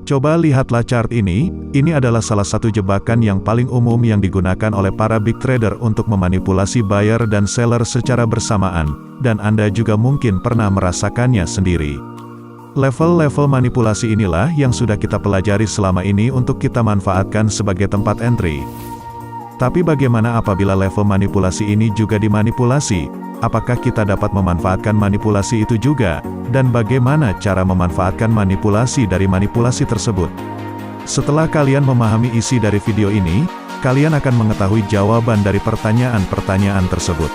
Coba lihatlah chart ini adalah salah satu jebakan yang paling umum yang digunakan oleh para big trader untuk memanipulasi buyer dan seller secara bersamaan, dan Anda juga mungkin pernah merasakannya sendiri. Level-level manipulasi inilah yang sudah kita pelajari selama ini untuk kita manfaatkan sebagai tempat entry. Tapi bagaimana apabila level manipulasi ini juga dimanipulasi? Apakah kita dapat memanfaatkan manipulasi itu juga? Dan bagaimana cara memanfaatkan manipulasi dari manipulasi tersebut? Setelah kalian memahami isi dari video ini, kalian akan mengetahui jawaban dari pertanyaan-pertanyaan tersebut.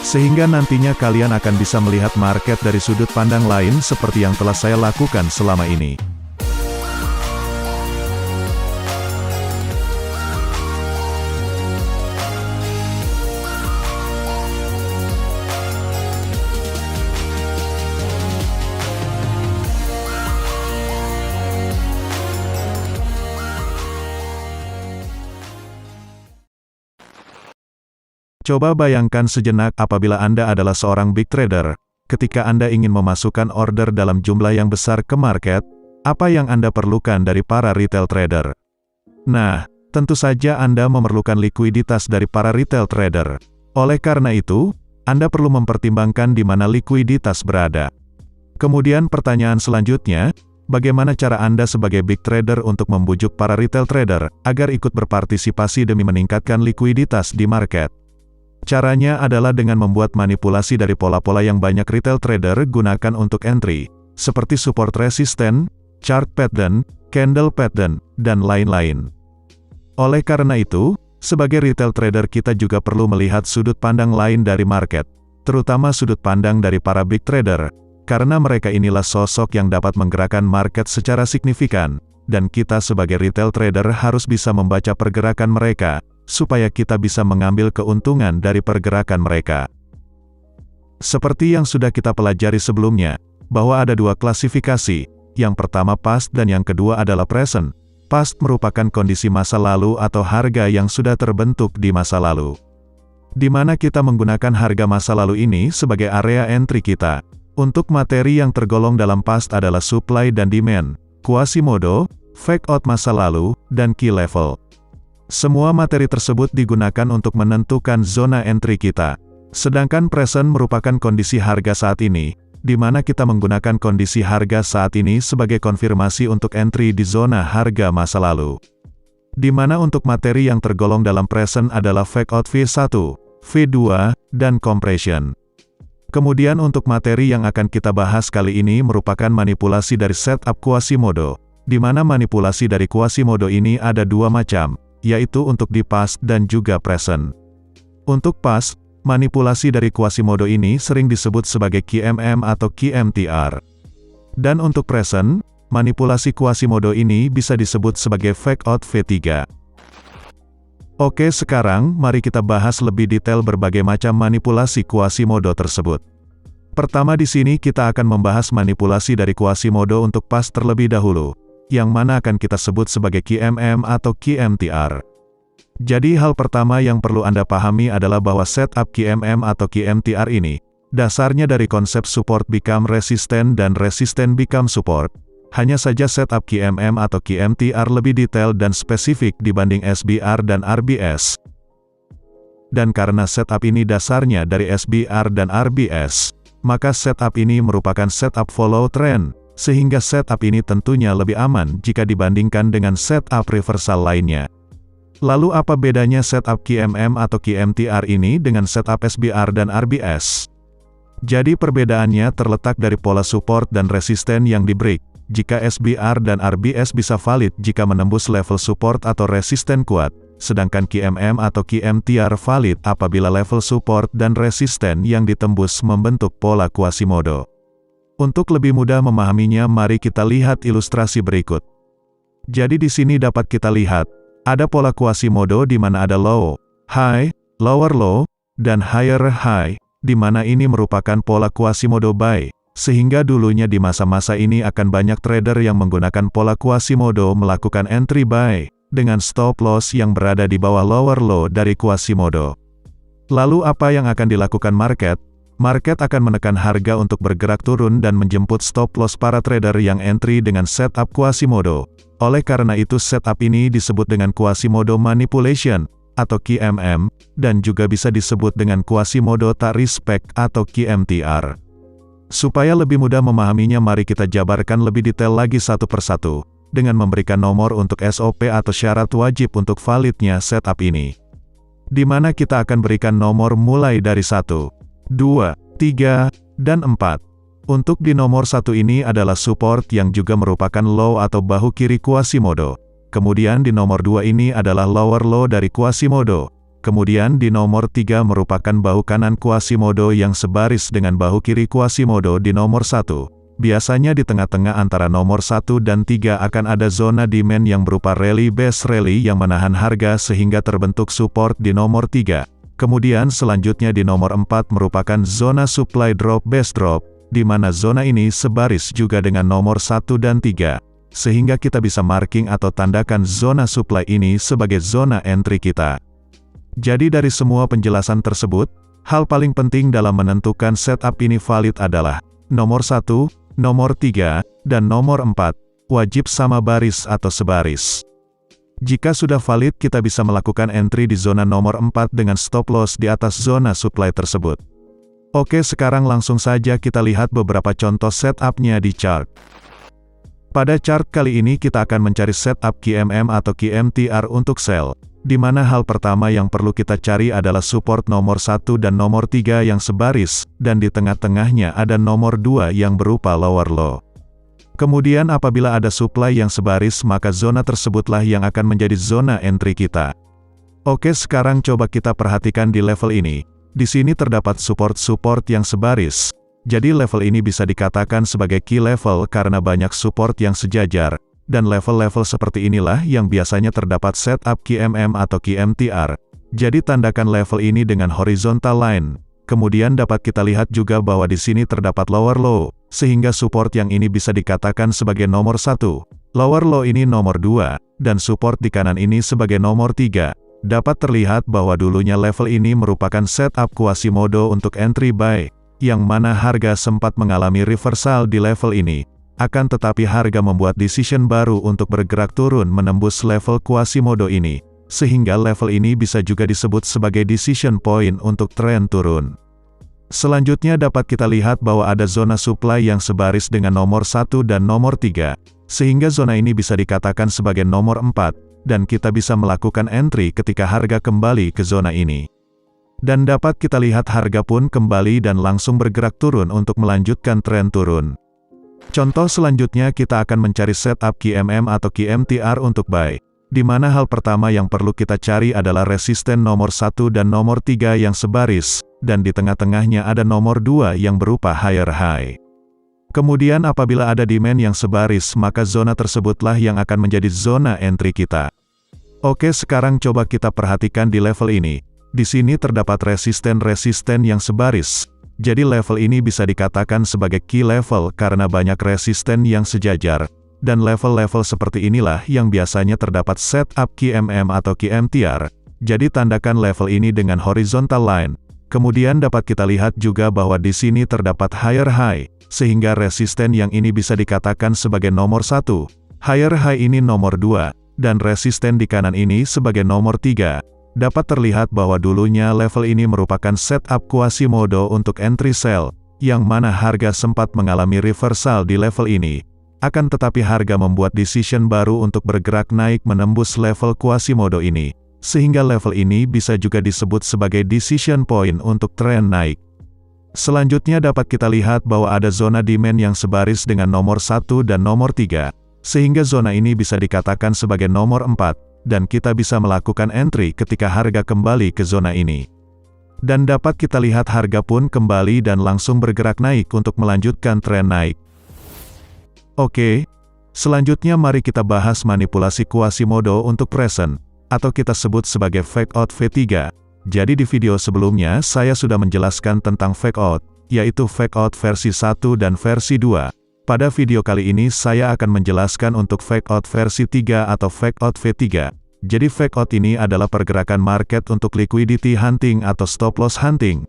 Sehingga nantinya kalian akan bisa melihat market dari sudut pandang lain seperti yang telah saya lakukan selama ini. Coba bayangkan sejenak apabila Anda adalah seorang big trader, ketika Anda ingin memasukkan order dalam jumlah yang besar ke market, apa yang Anda perlukan dari para retail trader? Nah, tentu saja Anda memerlukan likuiditas dari para retail trader. Oleh karena itu, Anda perlu mempertimbangkan di mana likuiditas berada. Kemudian pertanyaan selanjutnya, bagaimana cara Anda sebagai big trader untuk membujuk para retail trader agar ikut berpartisipasi demi meningkatkan likuiditas di market? Caranya adalah dengan membuat manipulasi dari pola-pola yang banyak retail trader gunakan untuk entry, seperti support resisten, chart pattern, candle pattern, dan lain-lain. Oleh karena itu, sebagai retail trader kita juga perlu melihat sudut pandang lain dari market, terutama sudut pandang dari para big trader, karena mereka inilah sosok yang dapat menggerakkan market secara signifikan, dan kita sebagai retail trader harus bisa membaca pergerakan mereka, supaya kita bisa mengambil keuntungan dari pergerakan mereka. Seperti yang sudah kita pelajari sebelumnya, bahwa ada dua klasifikasi, yang pertama past dan yang kedua adalah present. Past merupakan kondisi masa lalu atau harga yang sudah terbentuk di masa lalu. Di mana kita menggunakan harga masa lalu ini sebagai area entry kita. Untuk materi yang tergolong dalam past adalah supply dan demand, Quasimodo, fake out masa lalu, dan key level. Semua materi tersebut digunakan untuk menentukan zona entry kita. Sedangkan present merupakan kondisi harga saat ini, di mana kita menggunakan kondisi harga saat ini sebagai konfirmasi untuk entry di zona harga masa lalu. Di mana untuk materi yang tergolong dalam present adalah fake out V1, V2, dan compression. Kemudian untuk materi yang akan kita bahas kali ini merupakan manipulasi dari setup Quasimodo, di mana manipulasi dari Quasimodo ini ada dua macam, yaitu untuk di past dan juga present. Untuk past, manipulasi dari Quasimodo ini sering disebut sebagai QMM atau QMTR. Dan untuk present, manipulasi Quasimodo ini bisa disebut sebagai fake out V3. Oke, sekarang mari kita bahas lebih detail berbagai macam manipulasi Quasimodo tersebut. Pertama di sini kita akan membahas manipulasi dari Quasimodo untuk past terlebih dahulu, yang mana akan kita sebut sebagai QMM atau QMTR. Jadi hal pertama yang perlu Anda pahami adalah bahwa setup QMM atau QMTR ini, dasarnya dari konsep support become resistant dan resistant become support. Hanya saja setup QMM atau QMTR lebih detail dan spesifik dibanding SBR dan RBS. Dan karena setup ini dasarnya dari SBR dan RBS, maka setup ini merupakan setup follow trend. Sehingga setup ini tentunya lebih aman jika dibandingkan dengan setup reversal lainnya. Lalu apa bedanya setup QMM atau QMTR ini dengan setup SBR dan RBS? Jadi perbedaannya terletak dari pola support dan resisten yang di-break. Jika SBR dan RBS bisa valid jika menembus level support atau resisten kuat, sedangkan QMM atau QMTR valid apabila level support dan resisten yang ditembus membentuk pola Quasimodo. Untuk lebih mudah memahaminya, mari kita lihat ilustrasi berikut. Jadi di sini dapat kita lihat, ada pola Quasimodo di mana ada low, high, lower low, dan higher high, di mana ini merupakan pola Quasimodo buy, sehingga dulunya di masa-masa ini akan banyak trader yang menggunakan pola Quasimodo melakukan entry buy, dengan stop loss yang berada di bawah lower low dari Quasimodo. Lalu apa yang akan dilakukan market? Market akan menekan harga untuk bergerak turun dan menjemput stop loss para trader yang entry dengan setup Quasimodo. Oleh karena itu setup ini disebut dengan Quasimodo Manipulation, atau QMM, dan juga bisa disebut dengan Quasimodo Tak Respect atau QMTR. Supaya lebih mudah memahaminya, mari kita jabarkan lebih detail lagi satu persatu, dengan memberikan nomor untuk SOP atau syarat wajib untuk validnya setup ini. Di mana kita akan berikan nomor mulai dari 1, 2, 3, dan 4. Untuk di nomor 1 ini adalah support yang juga merupakan low atau bahu kiri Quasimodo. Kemudian di nomor 2 ini adalah lower low dari Quasimodo. Kemudian di nomor 3 merupakan bahu kanan Quasimodo yang sebaris dengan bahu kiri Quasimodo di nomor 1. Biasanya di tengah-tengah antara nomor 1 dan 3 akan ada zona demand yang berupa rally base rally yang menahan harga sehingga terbentuk support di nomor 3. Kemudian selanjutnya di nomor 4 merupakan zona supply drop base drop, di mana zona ini sebaris juga dengan nomor 1 dan 3. Sehingga kita bisa marking atau tandakan zona supply ini sebagai zona entry kita. Jadi dari semua penjelasan tersebut, hal paling penting dalam menentukan setup ini valid adalah nomor 1, nomor 3, dan nomor 4, wajib sama baris atau sebaris. Jika sudah valid, kita bisa melakukan entry di zona nomor 4 dengan stop loss di atas zona supply tersebut. Oke, sekarang langsung saja kita lihat beberapa contoh setupnya di chart. Pada chart kali ini kita akan mencari setup QMM atau QMTR untuk sell, di mana hal pertama yang perlu kita cari adalah support nomor 1 dan nomor 3 yang sebaris, dan di tengah-tengahnya ada nomor 2 yang berupa lower low. Kemudian apabila ada supply yang sebaris, maka zona tersebutlah yang akan menjadi zona entry kita. Oke, sekarang coba kita perhatikan di level ini. Di sini terdapat support-support yang sebaris. Jadi level ini bisa dikatakan sebagai key level karena banyak support yang sejajar. Dan level-level seperti inilah yang biasanya terdapat setup QMM atau QMTR. Jadi tandakan level ini dengan horizontal line. Kemudian dapat kita lihat juga bahwa di sini terdapat lower low, sehingga support yang ini bisa dikatakan sebagai nomor 1, lower low ini nomor 2, dan support di kanan ini sebagai nomor 3. Dapat terlihat bahwa dulunya level ini merupakan setup Quasimodo untuk entry buy, yang mana harga sempat mengalami reversal di level ini. Akan tetapi harga membuat decision baru untuk bergerak turun menembus level Quasimodo ini. Sehingga level ini bisa juga disebut sebagai decision point untuk tren turun. Selanjutnya dapat kita lihat bahwa ada zona supply yang sebaris dengan nomor 1 dan nomor 3, sehingga zona ini bisa dikatakan sebagai nomor 4, dan kita bisa melakukan entry ketika harga kembali ke zona ini. Dan dapat kita lihat harga pun kembali dan langsung bergerak turun untuk melanjutkan tren turun. Contoh selanjutnya kita akan mencari setup QMM atau QMTR untuk buy. Di mana hal pertama yang perlu kita cari adalah resisten nomor 1 dan nomor 3 yang sebaris, dan di tengah-tengahnya ada nomor 2 yang berupa higher high. Kemudian apabila ada demand yang sebaris, maka zona tersebutlah yang akan menjadi zona entry kita. Oke, sekarang coba kita perhatikan di level ini. Di sini terdapat resisten-resisten yang sebaris. Jadi level ini bisa dikatakan sebagai key level karena banyak resisten yang sejajar. Dan level-level seperti inilah yang biasanya terdapat setup QMM atau QMTR. Jadi tandakan level ini dengan horizontal line. Kemudian dapat kita lihat juga bahwa di sini terdapat higher high, sehingga resisten yang ini bisa dikatakan sebagai nomor 1. Higher high ini nomor 2, dan resisten di kanan ini sebagai nomor 3. Dapat terlihat bahwa dulunya level ini merupakan setup Quasimodo untuk entry sell, yang mana harga sempat mengalami reversal di level ini. Akan tetapi harga membuat decision baru untuk bergerak naik menembus level Quasimodo ini, sehingga level ini bisa juga disebut sebagai decision point untuk tren naik. Selanjutnya dapat kita lihat bahwa ada zona demand yang sebaris dengan nomor 1 dan nomor 3, sehingga zona ini bisa dikatakan sebagai nomor 4, dan kita bisa melakukan entry ketika harga kembali ke zona ini. Dan dapat kita lihat harga pun kembali dan langsung bergerak naik untuk melanjutkan tren naik. Oke, selanjutnya mari kita bahas manipulasi Quasimodo untuk present, atau kita sebut sebagai fake out V3. Jadi di video sebelumnya saya sudah menjelaskan tentang fake out, yaitu fake out versi 1 dan versi 2. Pada video kali ini saya akan menjelaskan untuk fake out versi 3 atau fake out V3. Jadi fake out ini adalah pergerakan market untuk liquidity hunting atau stop loss hunting.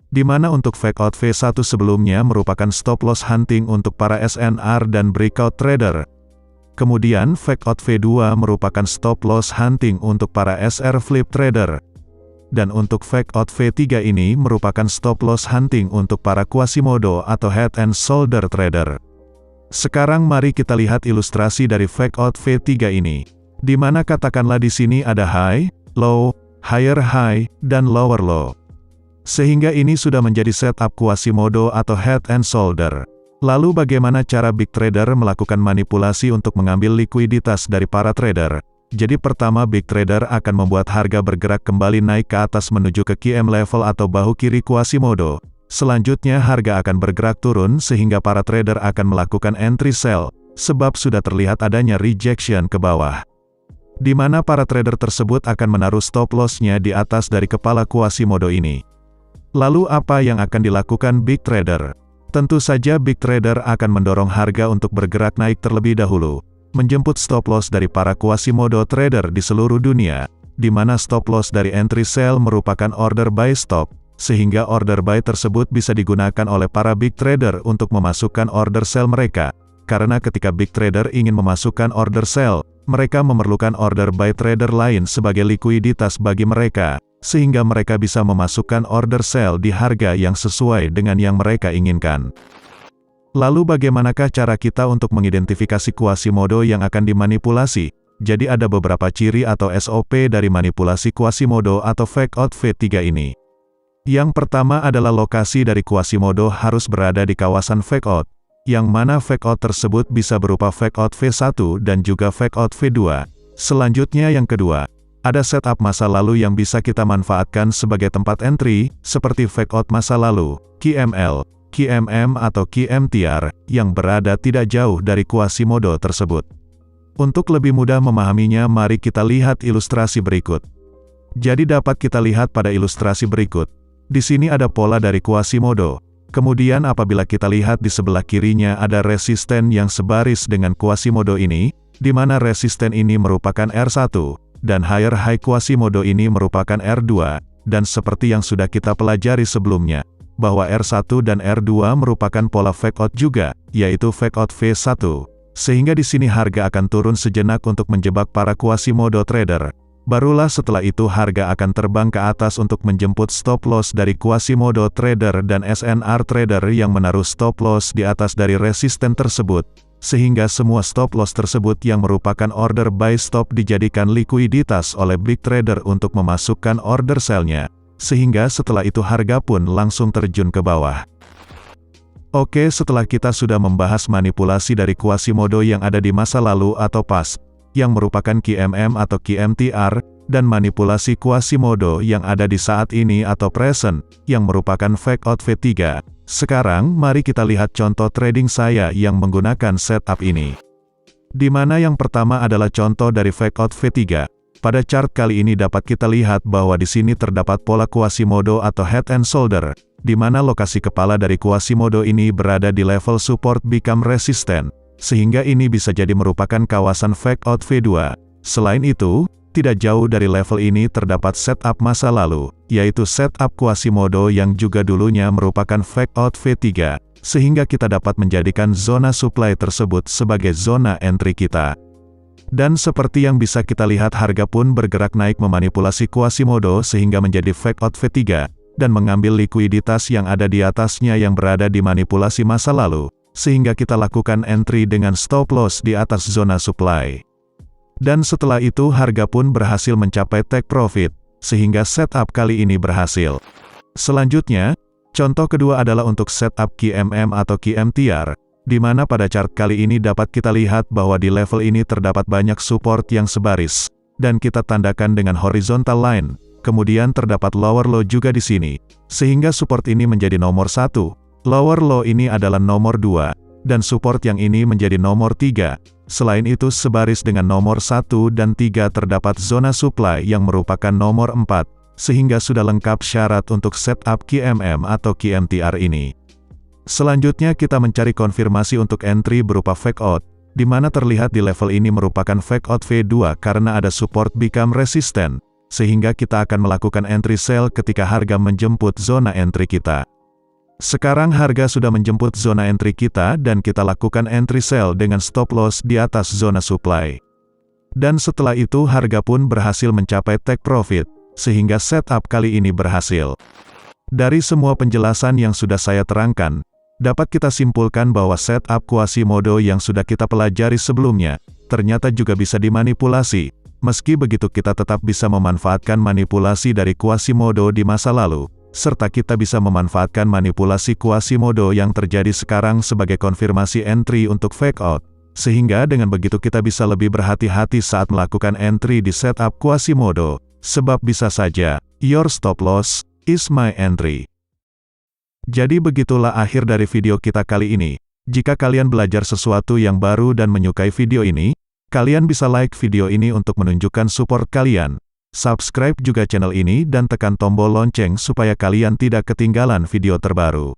di mana untuk fake out V1 sebelumnya merupakan stop loss hunting untuk para SNR dan breakout trader. Kemudian fake out V2 merupakan stop loss hunting untuk para SR flip trader. Dan untuk fake out V3 ini merupakan stop loss hunting untuk para Quasimodo atau head and shoulder trader. Sekarang mari kita lihat ilustrasi dari fake out V3 ini. Di mana katakanlah di sini ada high, low, higher high, dan lower low. Sehingga ini sudah menjadi setup Quasimodo atau head and shoulder. Lalu bagaimana cara big trader melakukan manipulasi untuk mengambil likuiditas dari para trader? Jadi pertama big trader akan membuat harga bergerak kembali naik ke atas menuju ke QM level atau bahu kiri Quasimodo. Selanjutnya harga akan bergerak turun sehingga para trader akan melakukan entry sell, sebab sudah terlihat adanya rejection ke bawah. Di mana para trader tersebut akan menaruh stop loss-nya di atas dari kepala Quasimodo ini. Lalu apa yang akan dilakukan big trader? Tentu saja big trader akan mendorong harga untuk bergerak naik terlebih dahulu, menjemput stop loss dari para Quasimodo trader di seluruh dunia, di mana stop loss dari entry sell merupakan order buy stop, sehingga order buy tersebut bisa digunakan oleh para big trader untuk memasukkan order sell mereka, karena ketika big trader ingin memasukkan order sell, mereka memerlukan order buy trader lain sebagai likuiditas bagi mereka, sehingga mereka bisa memasukkan order sell di harga yang sesuai dengan yang mereka inginkan. Lalu bagaimanakah cara kita untuk mengidentifikasi Quasimodo yang akan dimanipulasi? Jadi ada beberapa ciri atau SOP dari manipulasi Quasimodo atau fake out V3 ini. Yang pertama adalah lokasi dari Quasimodo harus berada di kawasan fake out, yang mana fake out tersebut bisa berupa fake out V1 dan juga fake out V2. Selanjutnya yang kedua, ada setup masa lalu yang bisa kita manfaatkan sebagai tempat entry, seperti fake out masa lalu, QML, QMM atau QMTR, yang berada tidak jauh dari Quasimodo tersebut. Untuk lebih mudah memahaminya mari kita lihat ilustrasi berikut. Jadi dapat kita lihat pada ilustrasi berikut. Di sini ada pola dari Quasimodo. Kemudian apabila kita lihat di sebelah kirinya ada resisten yang sebaris dengan Quasimodo ini, di mana resisten ini merupakan R1, dan higher high Quasimodo ini merupakan R2, dan seperti yang sudah kita pelajari sebelumnya, bahwa R1 dan R2 merupakan pola fake out juga, yaitu fake out V1. Sehingga di sini harga akan turun sejenak untuk menjebak para Quasimodo trader. Barulah setelah itu harga akan terbang ke atas untuk menjemput stop loss dari Quasimodo trader dan SNR trader yang menaruh stop loss di atas dari resisten tersebut. Sehingga semua stop loss tersebut yang merupakan order buy stop dijadikan likuiditas oleh big trader untuk memasukkan order sell-nya. Sehingga setelah itu harga pun langsung terjun ke bawah. Oke, setelah kita sudah membahas manipulasi dari Quasimodo yang ada di masa lalu atau past, yang merupakan QMM atau QMTR, dan manipulasi Quasimodo yang ada di saat ini atau present, yang merupakan fake out V3. Sekarang, mari kita lihat contoh trading saya yang menggunakan setup ini. Di mana yang pertama adalah contoh dari fake out V3. Pada chart kali ini dapat kita lihat bahwa di sini terdapat pola Quasimodo atau head and shoulder, di mana lokasi kepala dari Quasimodo ini berada di level support become resistant, sehingga ini bisa jadi merupakan kawasan fake out V2. Selain itu, tidak jauh dari level ini terdapat setup masa lalu, yaitu setup Quasimodo yang juga dulunya merupakan fake out V3, sehingga kita dapat menjadikan zona supply tersebut sebagai zona entry kita. Dan seperti yang bisa kita lihat harga pun bergerak naik memanipulasi Quasimodo sehingga menjadi fake out V3, dan mengambil likuiditas yang ada di atasnya yang berada di manipulasi masa lalu, sehingga kita lakukan entry dengan stop loss di atas zona supply. Dan setelah itu harga pun berhasil mencapai take profit, sehingga setup kali ini berhasil. Selanjutnya, contoh kedua adalah untuk setup QMM atau QMTR, di mana pada chart kali ini dapat kita lihat bahwa di level ini terdapat banyak support yang sebaris, dan kita tandakan dengan horizontal line, kemudian terdapat lower low juga di sini, sehingga support ini menjadi nomor 1, lower low ini adalah nomor 2, dan support yang ini menjadi nomor 3, selain itu sebaris dengan nomor 1 dan 3 terdapat zona supply yang merupakan nomor 4, sehingga sudah lengkap syarat untuk setup QMM atau QMTR ini. Selanjutnya kita mencari konfirmasi untuk entry berupa fake out, di mana terlihat di level ini merupakan fake out V2 karena ada support become resistant, sehingga kita akan melakukan entry sell ketika harga menjemput zona entry kita. Sekarang harga sudah menjemput zona entry kita dan kita lakukan entry sell dengan stop loss di atas zona supply. Dan setelah itu harga pun berhasil mencapai take profit, sehingga setup kali ini berhasil. Dari semua penjelasan yang sudah saya terangkan, dapat kita simpulkan bahwa setup Quasimodo yang sudah kita pelajari sebelumnya, ternyata juga bisa dimanipulasi. Meski begitu kita tetap bisa memanfaatkan manipulasi dari Quasimodo di masa lalu, serta kita bisa memanfaatkan manipulasi Quasimodo yang terjadi sekarang sebagai konfirmasi entry untuk fake out, sehingga dengan begitu kita bisa lebih berhati-hati saat melakukan entry di setup Quasimodo, sebab bisa saja, your stop loss is my entry. Jadi begitulah akhir dari video kita kali ini. Jika kalian belajar sesuatu yang baru dan menyukai video ini, kalian bisa like video ini untuk menunjukkan support kalian. Subscribe juga channel ini dan tekan tombol lonceng supaya kalian tidak ketinggalan video terbaru.